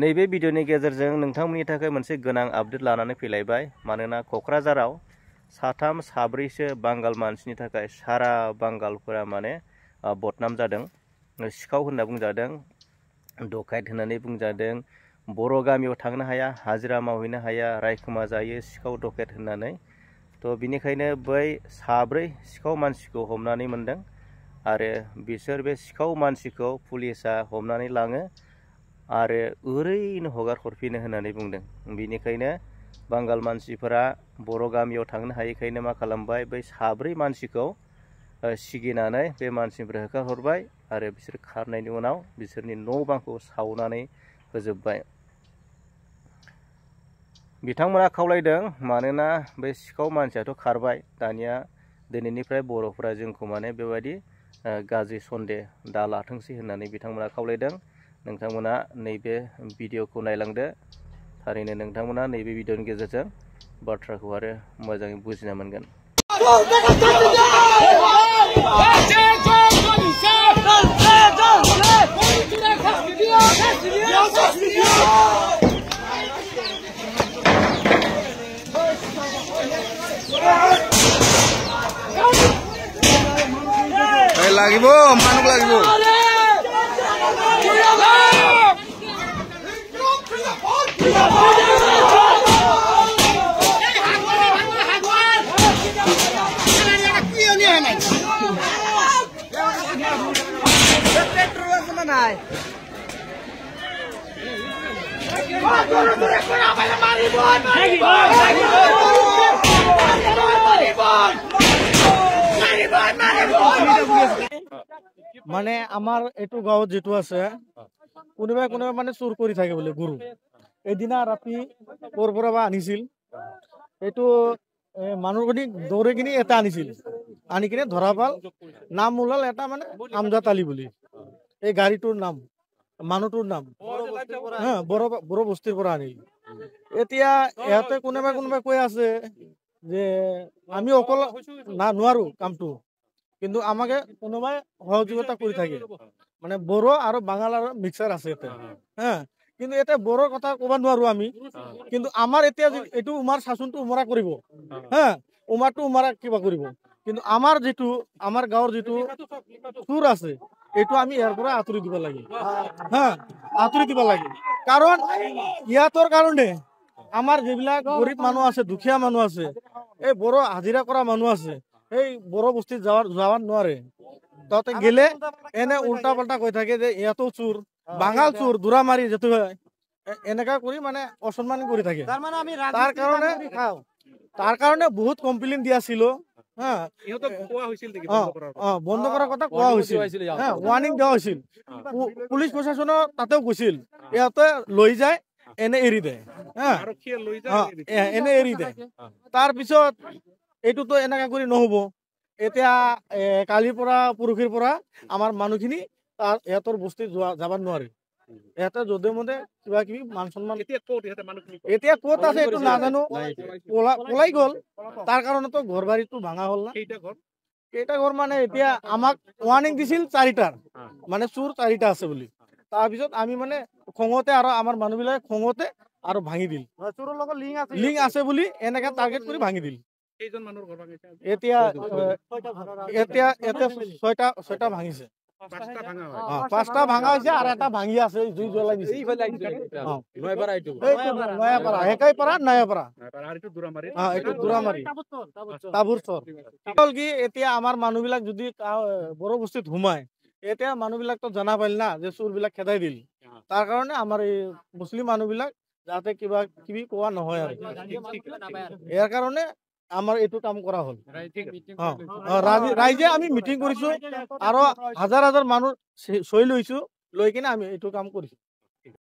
नैबे भिडिअनि गेजेरजों नोंथांमोननि थाखाय मोनसे गोनां आपडेट लानानै फैलायबाय मानोना क'क्राझाराव साथाम साब्रैसो बांगाल मानसिनि थाखाय सारा बांगालफोरा माने बदनाम जादों सिखाव होनना बुंजादों डकायत होननानै बुंजादों बर' गामियाव थांनो हाया हाजिरा मावहैनो हाया रायखोमा जायो सिखाव डकायत होननानै तो बिनिखायनो बै साब्रै सिखाव मानसिखौ हमनानै मोनदों आरो बिसोर बे सिखाव मानसिखौ पुलिसा हमनानै लाङो आरो ओरैनो हगार हरफिनो होननानै बुंदों बिनिखायनो बांगाल मानसिफोरा बर' गामियाव थांनो हायैखायनो मा खालामबाय बै साब्रै मानसिखौ सिगिनानै बे मानसिनिफ्राय होखारहरबाय आरो बिसोर खारनायनि उनाव बिसोरनि न' बांखौ सावनानै होजोबबाय बिथांमोना खावलायदों मानोना बे सिखाव मानसियाथ' खारबाय दानिया दिनैनिफ्राय बर'फोरा जोंखौ माने बेबायदि गाज्रि सन्देह दा लाथोंसै होननानै बिथांमोना खावलायदों नोंथांमोना नैबे भिडिअखौ नायलांदो थारैनो नोंथांमोना नैबे भिडिअनि गेजेरजों बाथ्राखौ आरो मोजाङै बुजिना मोनगोन লাগিব মানুহ লাগিব মানে আমার এটু গাঁৱত যেটো আছে কোনোবাই কোনোবাই মানে চুৰ কৰি থাকে বলে গুৰু এদিনা ৰাতি ক'ৰ পৰা বা আনিছিল এইটো মানুহখিনি দৌৰে কিনি এটা আনিছিল আনি কিনে ধৰা পাল নাম ওলাল এটা মানে আমজাদ আলী বুলি এই গাড়ীটোৰ নাম মানুহটোৰ নাম হ্যাঁ বড় বস্তিৰ পৰা আনিল এতিয়া ইহঁতে কোনোবাই কোনোবাই কৈ আছে যে আমি অকল না নোৱাৰো কামটো কিন্তু আমাকে কোনোবাই সহযোগিতা কৰি থাকে মানে বড় আৰু বাঙাল আৰু মিক্সাৰ আছে এটা হ্যাঁ কিন্তু এটা বড়ৰ কথা ক'ব নোৱাৰো আমি কিন্তু আমাৰ এতিয়া এইটো উমাৰ শাসনটো উমৰা কৰিব হ্যাঁ উমাৰটো উমাৰা কিবা কৰিব কিন্তু আমাৰ যেটো আমাৰ গাঁৱৰ যেটো চুৰ আছে এইটো আমি ইয়াৰ পৰা আঁতৰি দিব লাগে হ্যাঁ আঁতৰি দিব লাগে কাৰণ ইয়াতৰ কাৰণে আমাৰ যিবিলাক গৰীব মানুহ আছে দুখীয়া মানুহ আছে এই বড় হাজিৰা কৰা মানুহ আছে এই বড় বস্তি যাওয়াৰ নোৱাৰে তাতে গেলে এনে উল্টা পাল্টা কৈ থাকে যে ইয়াতো চুৰ বাঙাল চুৰ দুৰা মাৰি যেটো হয় এনেকা কৰি মানে অসন্মান কৰি থাকে তাৰ কাৰণে বহুত কমপ্লেইন দিয়াছিল হ্যাঁ বন্ধ কৰাৰ কথা কোৱা হৈছিল হ্যাঁ ওয়াৰ্নিং দেওয়া হৈছিল পুলিশ প্ৰশাসনৰ তাতেও গৈছিল ইয়াতে লৈ যায় এনে এৰি দেয় হ্যাঁ এনে এৰি দেয় তাৰ পিছত এইটোতো এনেকা কৰি নহব এতিয়া কালিৰ পৰা পৰহিৰ পৰা আমাৰ মানুহখিনি তাৰ ইহঁতৰ বস্তি যাব নোৱাৰে ইহঁতে যধে মধে কিবা কিবি মান সন্মান এতিয়া ক'ত আছে এইটো নাজানো পলাই গ'ল তাৰ কাৰণেতো ঘৰ বাৰীটো ভাঙা হ'ল না কেইটা ঘৰ মানে এতিয়া আমাক ওয়াৰ্নিং দিছিল 4টাৰ মানে চুৰ 4টা আছে বুলি তাৰপিছত আমি মানে খঙতে আৰু আমাৰ মানুহবিলাকে খঙতে আৰু ভাঙি দিল চুৰৰ লগত লিংক আছে বুলি এনেকা টাৰ্গেট কৰি ভাঙি দিল এতিয়া ছয়টা ভাঙিছে 5টা ভাঙা হৈছে আৰু এটা ভাঙি আছে জুই জ্বলাই দিছে নয়াপাৰা এইটো দুৰামাৰী তাবুৰ চৰ কি এতিয়া আমাৰ মানুহবিলাক যদি বড় বস্তিত সোমায় এতিয়া মানুহবিলাকতো জানা পাইল না যে চুৰবিলাক খেদাই দিল তাৰ কাৰণে আমাৰ এই মুছলিম মানুহবিলাক যাতে কিবা কিবি কোৱা নহয় আৰু ইয়াৰ কাৰণে আমাৰ এইটো কাম কৰা হ'ল ৰাইজে আমি মিটিং কৰিছো আৰু হাজাৰ হাজাৰ মানুহ সই লৈছো লৈ কিনে আমি এইটো কাম কৰিছো